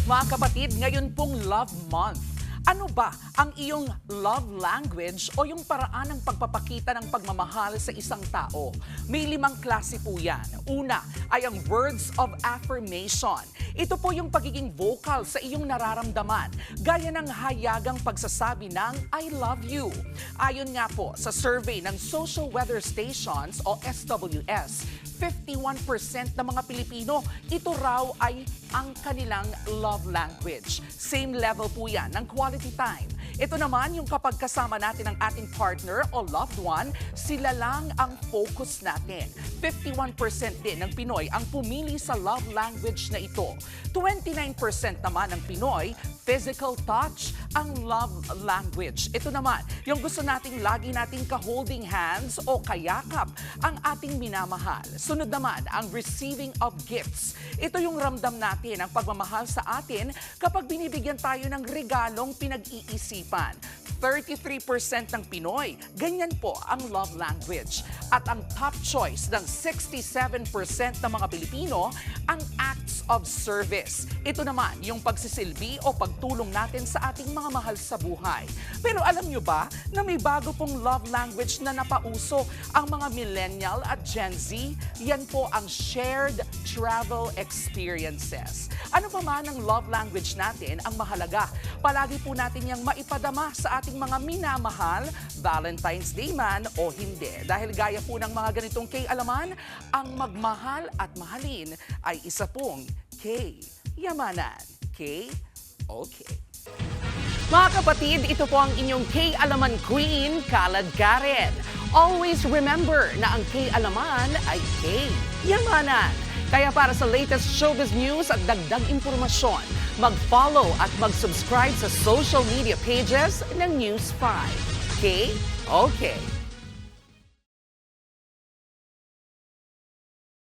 Mga kapatid, ngayon pong Love Month. Ano ba ang iyong love language o yung paraan ng pagpapakita ng pagmamahal sa isang tao? May 5 klase po yan. Una ay ang words of affirmation. Ito po yung pagiging vocal sa iyong nararamdaman, gaya ng hayagang pagsasabi ng I love you. Ayon nga po sa survey ng Social Weather Stations o SWS, 51% ng mga Pilipino, ito raw ay ang kanilang love language. Same level po yan ng quality time. Ito naman yung kapag kasama natin ang ating partner o loved one, sila lang ang focus natin. 51% din ng Pinoy ang pumili sa love language na ito. 29% naman ng Pinoy, physical touch ang love language. Ito naman, yung gusto nating lagi nating ka-holding hands o kayakap ang ating minamahal. Sunod naman, ang receiving of gifts. Ito yung ramdam natin ang pagmamahal sa atin kapag binibigyan tayo ng regalong pinag-iisipan. 33% ng Pinoy, ganyan po ang love language. At ang top choice ng 67% ng mga Pilipino, ang acts of service. Ito naman yung pagsisilbi o pagtulong natin sa ating mga mahal sa buhay. Pero alam nyo ba na may bago pong love language na napauso ang mga millennial at Gen Z? Yan po ang shared travel experiences. Ano pa man ang love language natin, ang mahalaga, palagi po natin yung maipadama sa ating mga minamahal, Valentine's Day man o hindi. Dahil gaya po ng mga ganitong K-alaman, ang magmahal at mahalin ay isa pong K-yamanan. K-okay. Mga kapatid, ito po ang inyong K-alaman Queen, Kalad Karen. Always remember na ang K-alaman ay K-yamanan. Kaya para sa latest showbiz news at dagdag impormasyon, mag-follow at mag-subscribe sa social media pages ng News 5. Okay?